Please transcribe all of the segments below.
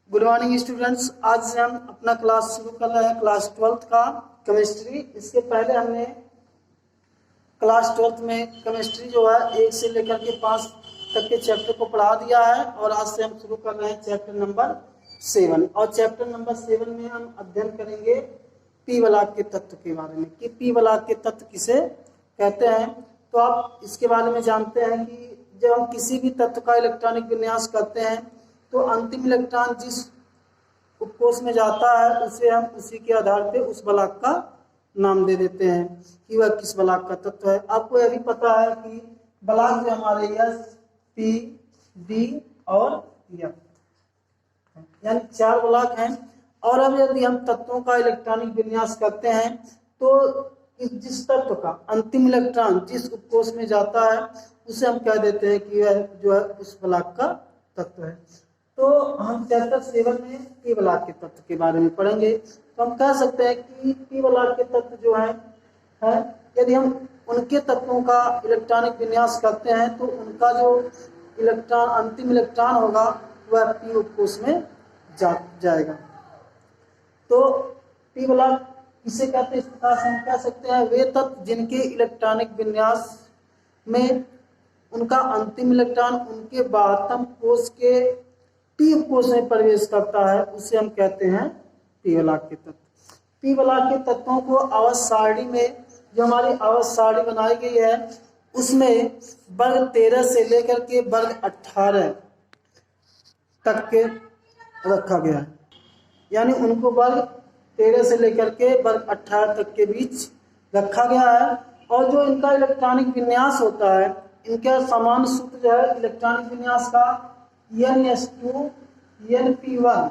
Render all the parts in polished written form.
Good morning students. आज से हम अपना क्लास शुरू कर रहे हैं क्लास 12th का केमिस्ट्री। इसके पहले हमने क्लास 12th में केमिस्ट्री जो है 1 से लेकर के 5 तक के चैप्टर को पढ़ा दिया है और आज से हम शुरू कर रहे हैं चैप्टर नंबर 7। और चैप्टर नंबर 7 में हम अध्ययन करेंगे पी वलाक के तत्व के बारे में कि पी वलाक के तत्व किसे कहते हैं। तो आप इसके बारे में जानते हैं कि जब हम किसी भी तत्व का इलेक्ट्रॉनिक विन्यास करते हैं तो अंतिम इलेक्ट्रॉन जिस उपकोष में जाता है उसे हम उसी के आधार पे उस वलाक का नाम दे देते हैं कि वह किस वलाक का तत्व है। आपको यह भी पता है कि वलाक जो हमारे एस, पी, डी और एफ यानी 4 वलाक हैं। और अब यदि हम तत्वों का इलेक्ट्रॉनिक विन्यास करते हैं तो जिस तत्व का अंतिम इलेक्ट्रॉन जिस उपकोष में जाता है उसे हम कह देते हैं कि वह जो है उस वलाक का तत्व है। तो हम चैप्टर 7 में पी वलाक के तत्व के बारे में पढ़ेंगे। तो हम कह सकते हैं कि पी वलाक के तत्व जो है यदि हम उनके तत्वों का इलेक्ट्रॉनिक विन्यास करते हैं तो उनका जो इलेक्ट्रॉन अंतिम इलेक्ट्रॉन होगा वह पी उपकोष में जाएगा। तो पी वलाक किसे कहते हैं, इस प्रकार से हम कह सकते हैं वे तत्व जिनके इलेक्ट्रॉनिक विन्यास में उनका अंतिम इलेक्ट्रॉन उनके बाह्यतम कोष के पी कोष में प्रवेश करता है उसे हम कहते हैं पी वलाक के तत्व। पी वलाक के तत्वों को आवर्त सारणी में जो हमारी आवर्त सारणी बनाई गई है उसमें वर्ग 13 से लेकर के वर्ग 18 तक के रखा गया है। यानी उनको वर्ग 13 से लेकर के वर्ग 18 तक के बीच रखा गया है। और जो इनका इलेक्ट्रॉनिक विन्यास होता है इनका समान सूत्र जो है इलेक्ट्रॉनिक विन्यास का NS2 NP1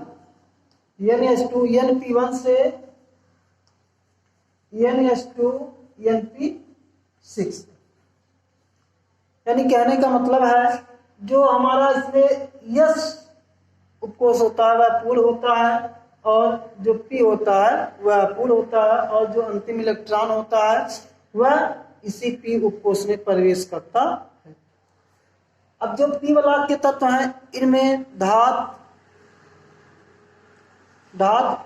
NS2 NP1 से NS2 NP6। यानी कहने का मतलब है जो हमारा इसमें यस उपकोष होता है वह पूल होता है और जो पी होता है वह पूल होता है और जो अंतिम इलेक्ट्रॉन होता है वह इसी पी उपकोष में प्रवेश करता है। अब जो पी वलाक के तत्व हैं इनमें धात,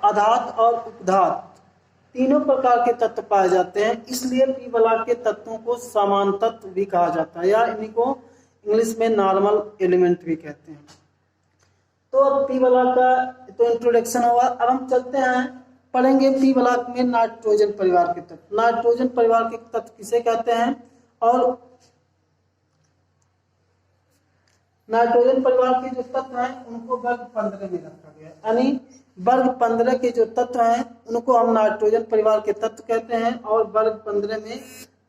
अधात और उपधात तीनों प्रकार के तत्व पाए जाते हैं। इसलिए पी वलाक के तत्वों को समान तत्व भी कहा जाता है या इन्हीं को इंग्लिश में नॉर्मल एलिमेंट भी कहते हैं। तो अब पी वलाक का तो इंट्रोडक्शन हुआ। अब हम चलते हैं पढ़ेंगे पी वलाक में नाइट्रोजन परिवार के तत्व। नाइट्रोजन परिवार के तत्व किसे कहते हैं और नाइट्रोजन परिवार के जो तत्व हैं उनको वर्ग 15 में रखा गया है। यानी वर्ग 15 के जो तत्व हैं उनको हम नाइट्रोजन परिवार के तत्व कहते हैं। और वर्ग 15 में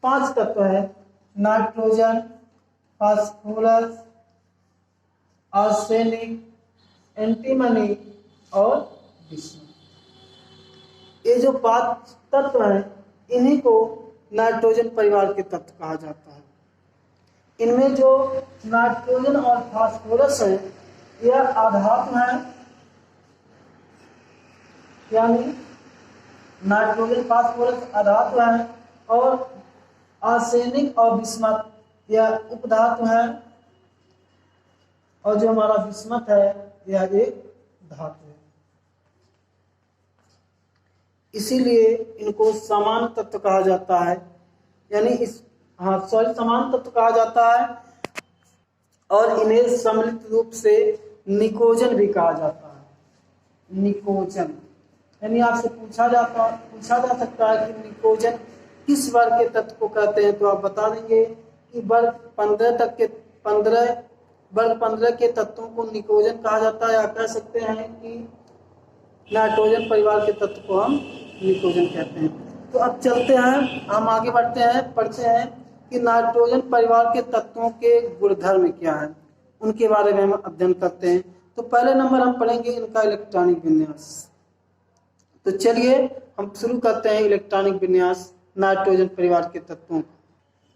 5 तत्व है नाइट्रोजन, फास्फोरस, आर्सेनिक, एंटीमनी और बिस्मुथ। ये जो 5 तत्व हैं इन्हीं को नाइट्रोजन परिवार के तत्व कहा जाता है। इनमें जो नाइट्रोजन और फास्फोरस है यह आधात है। यानी नाइट्रोजन फास्फोरस आधातु है और आर्सेनिक और बिस्मथ यह उपधातु है और जो हमारा बिस्मथ है यह एक धातु है। इसीलिए इनको समान तत्व कहा जाता है। यानी समान तत्व कहा जाता है और इन्हें सम्मिलित रूप से निकोजन भी कहा जाता है। निकोजन यानी आपसे पूछा जा सकता है कि निकोजन किस वर्ग के तत्व को कहते हैं तो आप बता देंगे कि वर्ग 15 के तत्वों को निकोजन कहा जाता है या कह सकते हैं कि नाइट्रोजन परिवार के तत्व को हम निकोजन कहते हैं। तो अब चलते हैं, हम आगे बढ़ते हैं, पढ़ते हैं कि नाइट्रोजन परिवार के तत्वों के गुणधर्म क्या है उनके बारे में हम अध्ययन करते हैं। तो पहले नंबर हम पढ़ेंगे इनका इलेक्ट्रॉनिक विन्यास। तो चलिए हम शुरू करते हैं इलेक्ट्रॉनिक विन्यास नाइट्रोजन परिवार के तत्वों का।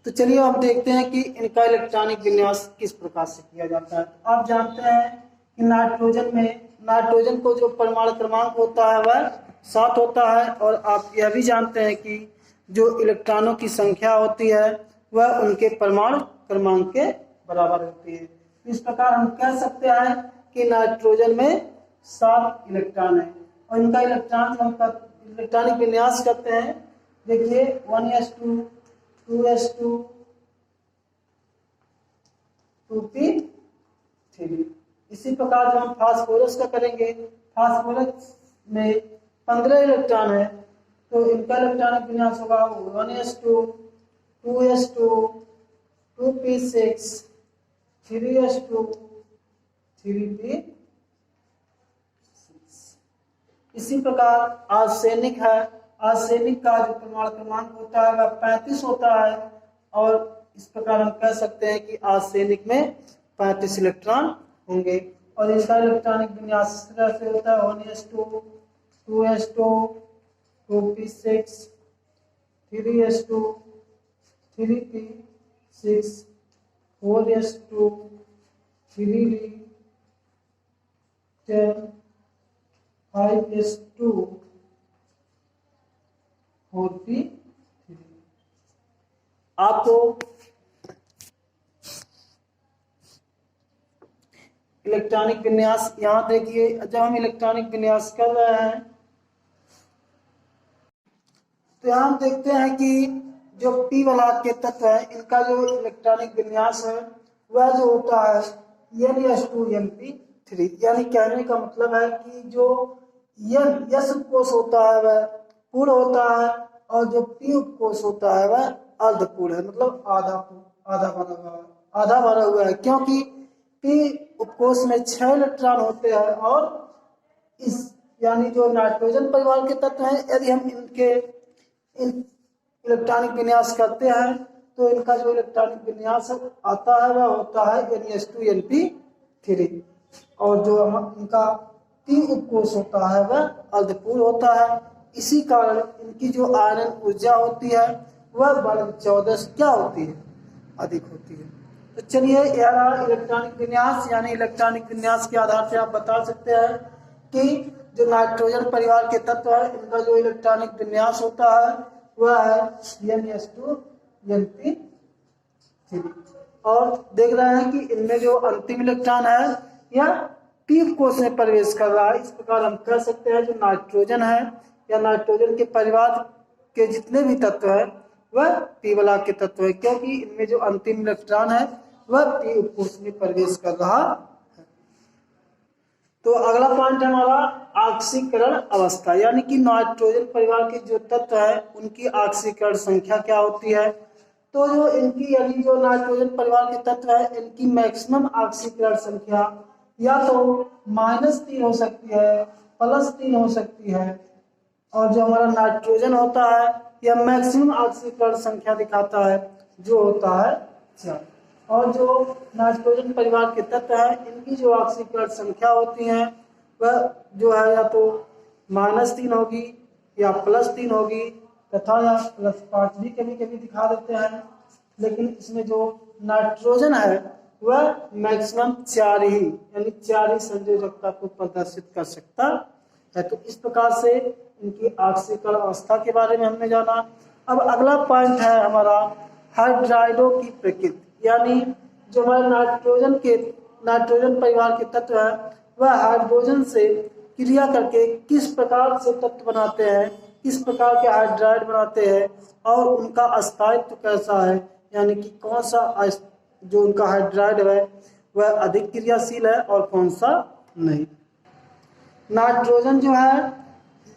तो चलिए हम देखते हैं कि इनका इलेक्ट्रॉनिक विन्यास किस प्रकार से किया जाता है। तो आप जानते हैं कि नाइट्रोजन को जो परमाणु क्रमांक होता है वह 7 होता है और आप यह भी जानते हैं कि जो इलेक्ट्रॉनों की संख्या होती है वह उनके परमाणु क्रमांक के बराबर होती है। इस प्रकार हम कह सकते हैं कि नाइट्रोजन में 7 इलेक्ट्रॉन है और इनका इलेक्ट्रॉनिक विन्यास करते हैं। देखिए 1s2 2s2 2p3। इसी प्रकार जो हम फास्फोरस का करेंगे, फास्फोरस में 15 इलेक्ट्रॉन है तो इनका इलेक्ट्रॉनिक विन्यास होगा 1s2 2s2 2p6 3s2 3p6। इसी प्रकार आर्सेनिक है, आर्सेनिक का जो परमाणु क्रमांक होता है वह 35 होता है और इस प्रकार हम कह सकते हैं कि आर्सेनिक में 35 इलेक्ट्रॉन होंगे और इसका इलेक्ट्रॉनिक विन्यास इस तरह से होता है 1s2 2s2 2p6 3s2 3p6 4s2 3d10 5s2 4p3। आपको इलेक्ट्रॉनिक विन्यास यहाँ देखिए, जब हम इलेक्ट्रॉनिक विन्यास कर रहे हैं तो यहाँ हम देखते हैं कि जो p वाला के तत्व है इनका जो इलेक्ट्रॉनिक विन्यास है वह जो होता है NS2NP3। यानी कहने का मतलब है कि जो यस उपकोष होता है वह पूर्ण होता है और जो p उपकोष होता है वह अर्धपूर्ण है, मतलब आधा भरा हुआ है, क्योंकि p उपकोष में 6 इलेक्ट्रॉन होते हैं और इस यानी जो नाइट्रोजन परिवार के तत्व हैं यदि हम इनके इलेक्ट्रॉनिक विन्यास करते हैं तो इनका जो इलेक्ट्रॉनिक विन्यास आता है वह होता है NS2NP3 और जो इनका p उपकोष होता है वह अर्धपूर्ण होता है। इसी कारण इनकी जो आयरन ऊर्जा होती है वह वर्ग 14 से क्या होती है, अधिक होती है। तो चलिए यह रहा इलेक्ट्रॉनिक विन्यास। यानी इलेक्ट्रॉनिक विन्यास के आधार से आप बता सकते हैं कि जो नाइट्रोजन परिवार के तत्व है इनका जो इलेक्ट्रॉनिक विन्यास होता है वह है NS2NP3 और देख रहे हैं कि इनमें जो अंतिम इलेक्ट्रॉन है यह p कोष में प्रवेश कर रहा है। इस प्रकार हम कह सकते हैं जो नाइट्रोजन है या नाइट्रोजन के परिवार के जितने भी तत्व है वह p वाला के तत्व है, क्योंकि इनमें जो अंतिम इलेक्ट्रॉन है वह p कोष में प्रवेश कर रहा है। तो अगला पॉइंट है हमारा ऑक्सीकरण अवस्था, यानी कि नाइट्रोजन परिवार के जो तत्व है उनकी ऑक्सीकरण संख्या क्या होती है। तो जो इनकी यानी जो नाइट्रोजन परिवार के तत्व है इनकी मैक्सिमम ऑक्सीकरण संख्या या तो -3 हो सकती है, +3 हो सकती है और जो हमारा नाइट्रोजन होता है यह मैक्सिमम ऑक्सीकरण संख्या दिखाता है जो होता है 4। और जो नाइट्रोजन परिवार के तत्व है इनकी जो ऑक्सीकरण संख्या होती है वह जो है या तो -3 होगी या +3 होगी तथा या +5 भी कभी कभी दिखा देते हैं, लेकिन इसमें जो नाइट्रोजन है वह मैक्सिमम 4 ही यानी 4 ही संयोजकता को प्रदर्शित कर सकता है। तो इस प्रकार से इनकी ऑक्सीकरण अवस्था के बारे में हमने जाना। अब अगला पॉइंट है हमारा हाइड्राइडों की प्रकृति, यानी जो हमारे नाइट्रोजन परिवार के तत्व है वह हाइड्रोजन से क्रिया करके किस प्रकार से तत्व बनाते हैं, किस प्रकार के हाइड्राइड बनाते हैं और उनका अस्थायित्व कैसा है, यानी कि कौन सा जो उनका हाइड्राइड है वह अधिक क्रियाशील है और कौन सा नहीं। नाइट्रोजन जो है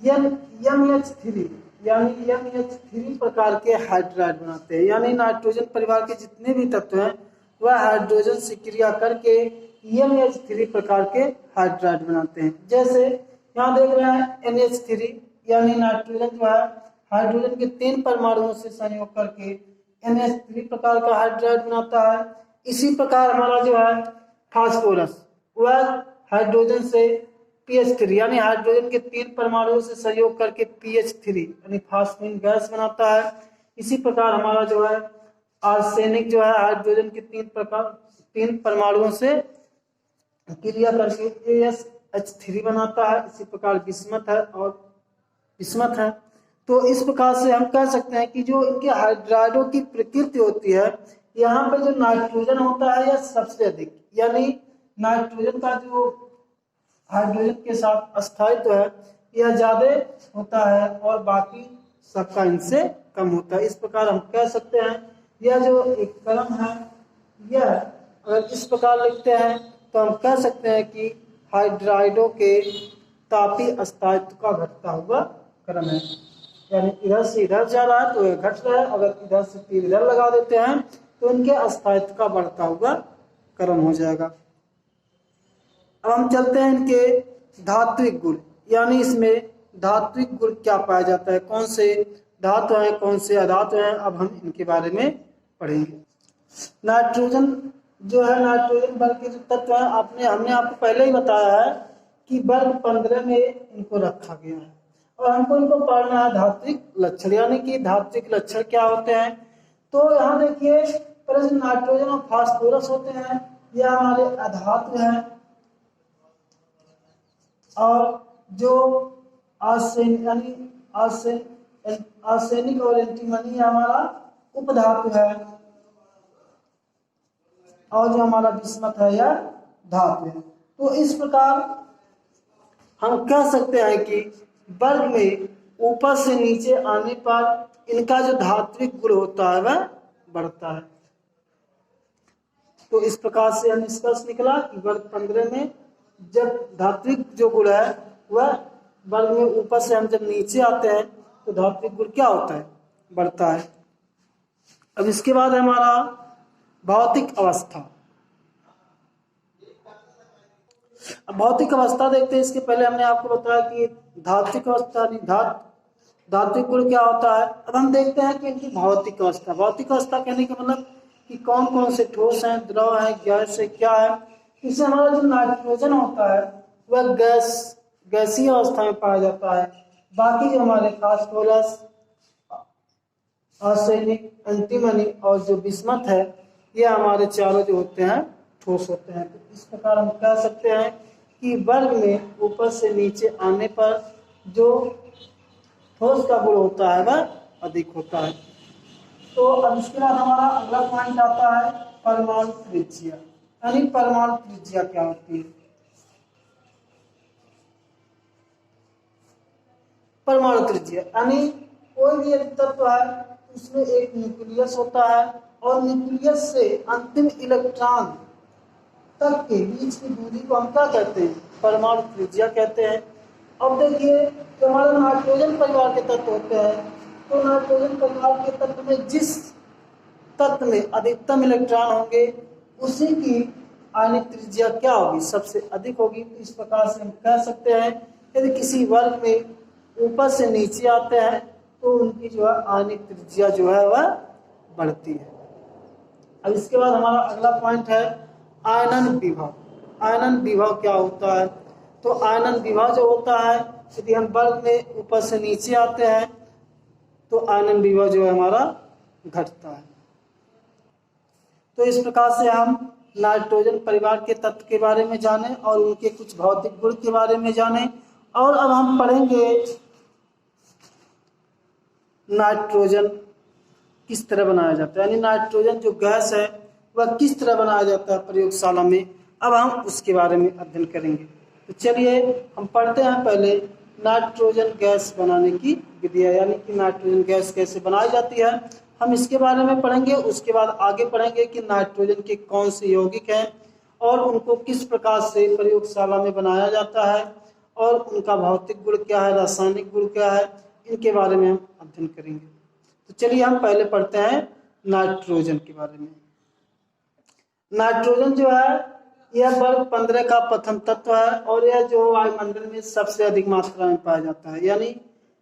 NH3 यानी NH3 प्रकार के हाइड्राइड बनाते हैं, यानी नाइट्रोजन परिवार के जितने भी तत्व हैं वह हाइड्रोजन से क्रिया करके NH3 प्रकार के हाइड्राइड बनाते हैं। जैसे यहाँ देख रहे हैं NH3 यानी नाइट्रोजन जो है हाइड्रोजन के 3 परमाणुओं से संयोग करके NH3 प्रकार का हाइड्राइड बनाता है। इसी प्रकार हमारा जो है फास्फोरस वह हाइड्रोजन से PH3 यानी हाइड्रोजन के 3 परमाणुओं से संयोग करके PH3 यानी फास्फीन गैस बनाता है। इसी प्रकार हमारा जो है आर्सेनिक जो है हाइड्रोजन के 3 परमाणुओं से क्रिया करके AsH3 बनाता है। इसी प्रकार बिस्मथ है। तो इस प्रकार से हम कह सकते हैं कि जो इनके हाइड्राइडों की प्रकृति होती है यहाँ पे जो नाइट्रोजन होता है यह सबसे अधिक, यानी नाइट्रोजन का जो हाइड्रोजन के साथ स्थायित्व है यह ज्यादा होता है और बाकी सबका इनसे कम होता है। इस प्रकार हम कह सकते हैं यह जो एक कलम है यह अगर इस प्रकार लिखते हैं तो हम कह सकते हैं कि हाइड्राइडों के तापीय स्थायित्व का घटता हुआ क्रम है। यानी इधर से इधर जा रहा है तो यह घट रहा है, अगर इधर से तीर इधर लगा देते हैं तो इनके स्थायित्व का बढ़ता हुआ क्रम हो जाएगा। अब हम चलते हैं इनके धात्विक गुण, यानी इसमें धात्विक गुण क्या पाया जाता है, कौन से धातु हैं कौन से अधातु हैं, अब हम इनके बारे में पढ़ेंगे। नाइट्रोजन जो है, नाइट्रोजन वर्ग के जो तत्व है हमने आपको पहले ही बताया है कि वर्ग 15 में इनको रखा गया है और हमको इनको पढ़ना है धात्विक लक्षण, यानी कि धात्विक लक्षण क्या होते हैं। तो यहाँ देखिए पहले जो नाइट्रोजन और फास्फोरस होते हैं यह हमारे अधातु हैं और जो आर्सेनिक और एंटीमनी हमारा उपधातु है और जो हमारा बिस्मथ है यह धातु है। तो इस प्रकार हम कह सकते हैं कि वर्ग में ऊपर से नीचे आने पर इनका जो धात्विक गुण होता है वह बढ़ता है। तो इस प्रकार से निष्कर्ष निकला कि वर्ग 15 में जब धात्विक जो गुण है वह वर्ग में ऊपर से हम जब नीचे आते हैं तो धात्विक गुण क्या होता है, बढ़ता है। अब इसके बाद हमारा भौतिक अवस्था। अब भौतिक अवस्था देखते हैं। इसके पहले हमने आपको बताया कि धात्विक अवस्था धात्विक गुण क्या होता है। अब हम देखते हैं कि इनकी भौतिक अवस्था। भौतिक अवस्था कहने का मतलब कि कौन कौन से ठोस हैं, द्रव है, गैस है, क्या है। इससे हमारा जो नाइट्रोजन होता है वह गैसीय अवस्था में पाया जाता है। बाकी जो हमारे फास्फोरस, आर्सेनिक, एंटीमनी और जो बिस्मथ है ये हमारे चारों जो होते हैं ठोस होते हैं। तो इस प्रकार हम कह सकते हैं कि वर्ग में ऊपर से नीचे आने पर जो ठोस का गुण होता है वह अधिक होता है। तो अब इसके बाद हमारा अगला पॉइंट आता है परमाणु त्रिज्या। यानी परमाणु त्रिज्या क्या होती है। परमाणु त्रिज्या यानी कोई भी एक तत्व है उसमें एक न्यूक्लियस होता है और न्यूक्लियस से अंतिम इलेक्ट्रॉन तक के बीच की दूरी को हम क्या कहते हैं, परमाणु त्रिज्या कहते हैं। अब देखिए जो हमारे नाइट्रोजन परिवार के तत्व होते हैं तो नाइट्रोजन परिवार के तत्व में जिस तत्व में अधिकतम इलेक्ट्रॉन होंगे उसी की आणविक त्रिज्या क्या होगी, सबसे अधिक होगी। तो इस प्रकार से हम कह सकते हैं यदि किसी वर्ग में ऊपर से नीचे आते हैं तो उनकी जो है आणविक त्रिज्या जो है वह बढ़ती है। अब इसके बाद हमारा अगला पॉइंट है आयनन विभव। आयनन विभव क्या होता है। तो आयनन विभव जो होता है यदि हम वर्ग में ऊपर से नीचे आते हैं तो आयनन विभव जो है हमारा घटता है। तो इस प्रकार से हम नाइट्रोजन परिवार के तत्व के बारे में जाने और उनके कुछ भौतिक गुण के बारे में जाने। और अब हम पढ़ेंगे नाइट्रोजन किस तरह बनाया जाता है, यानी नाइट्रोजन जो गैस है वह किस तरह बनाया जाता है प्रयोगशाला में। अब हम उसके बारे में अध्ययन करेंगे। तो चलिए हम पढ़ते हैं पहले नाइट्रोजन गैस बनाने की विधियाँ, यानी कि नाइट्रोजन गैस कैसे बनाई जाती है हम इसके बारे में पढ़ेंगे। उसके बाद आगे पढ़ेंगे कि नाइट्रोजन के कौन से यौगिक हैं और उनको किस प्रकार से प्रयोगशाला में बनाया जाता है और उनका भौतिक गुण क्या है, रासायनिक गुण क्या है, इनके बारे में हम अध्ययन करेंगे। तो चलिए हम पहले पढ़ते हैं नाइट्रोजन के बारे में। नाइट्रोजन जो है यह वर्ग 15 का प्रथम तत्व है और यह जो वायुमंडल में सबसे अधिक मात्रा में पाया जाता है। यानी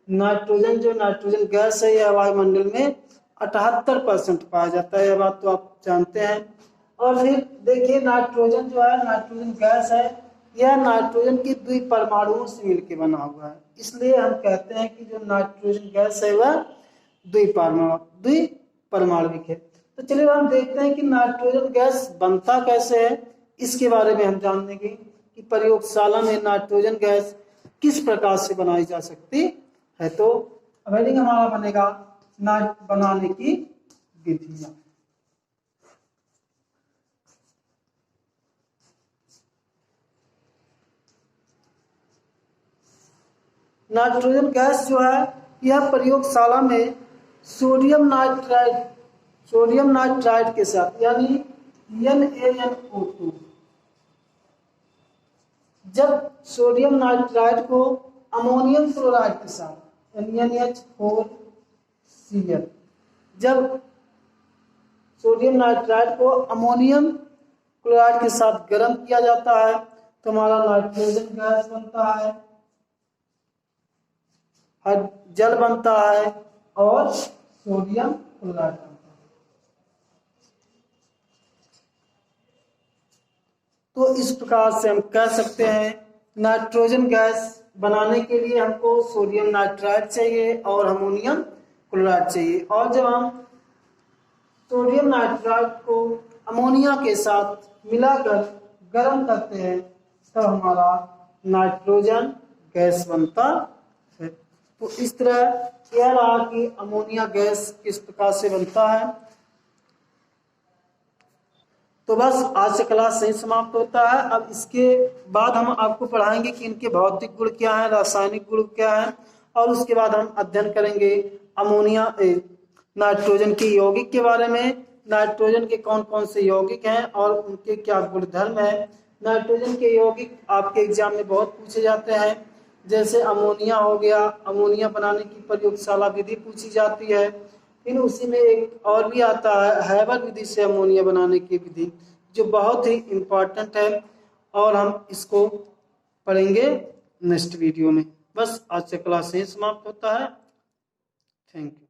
नाइट्रोजन गैस है यह वायुमंडल में 78% पाया जाता है, यह बात तो आप जानते हैं। और फिर देखिए नाइट्रोजन जो है, नाइट्रोजन गैस है, यह नाइट्रोजन की द्विपरमाणुओं से मिलकर बना हुआ है। इसलिए हम कहते हैं कि जो नाइट्रोजन गैस है वह द्विपरमाणुविक है। तो चलिए हम देखते हैं कि नाइट्रोजन गैस बनता कैसे है, इसके बारे में हम जान लेंगे कि प्रयोगशाला में नाइट्रोजन गैस किस प्रकार से बनाई जा सकती है। तो अब हेडिंग हमारा बनेगा बनाने की विधियां। नाइट्रोजन गैस जो है यह प्रयोगशाला में सोडियम नाइट्राइड के साथ यानी NaNO2, जब सोडियम नाइट्राइड को अमोनियम क्लोराइड के साथ NaNH4Cl, जब सोडियम नाइट्राइड को अमोनियम क्लोराइड के साथ गर्म किया जाता है तो हमारा नाइट्रोजन गैस बनता है, जल बनता है और सोडियम क्लोराइड बनता है। तो इस प्रकार से हम कह सकते हैं नाइट्रोजन गैस बनाने के लिए हमको सोडियम नाइट्राइड चाहिए और अमोनियम क्लोराइड चाहिए, और जब हम सोडियम नाइट्राइड को अमोनिया के साथ मिलाकर गर्म करते हैं तब हमारा नाइट्रोजन गैस बनता है। तो इस तरह यह रहा कि अमोनिया गैस किस प्रकार से बनता है। तो बस आज से क्लास सही समाप्त होता है। अब इसके बाद हम आपको पढ़ाएंगे कि इनके भौतिक गुण क्या हैं, रासायनिक गुण क्या हैं, और उसके बाद हम अध्ययन करेंगे नाइट्रोजन के यौगिक के बारे में, नाइट्रोजन के कौन कौन से यौगिक हैं और उनके क्या गुणधर्म है। नाइट्रोजन के यौगिक आपके एग्जाम में बहुत पूछे जाते हैं, जैसे अमोनिया हो गया, अमोनिया बनाने की प्रयोगशाला विधि पूछी जाती है। फिर उसी में एक और भी आता है हैबर विधि से अमोनिया बनाने की विधि, जो बहुत ही इम्पोर्टेंट है और हम इसको पढ़ेंगे नेक्स्ट वीडियो में। बस आज से क्लास यही समाप्त होता है। Thank you.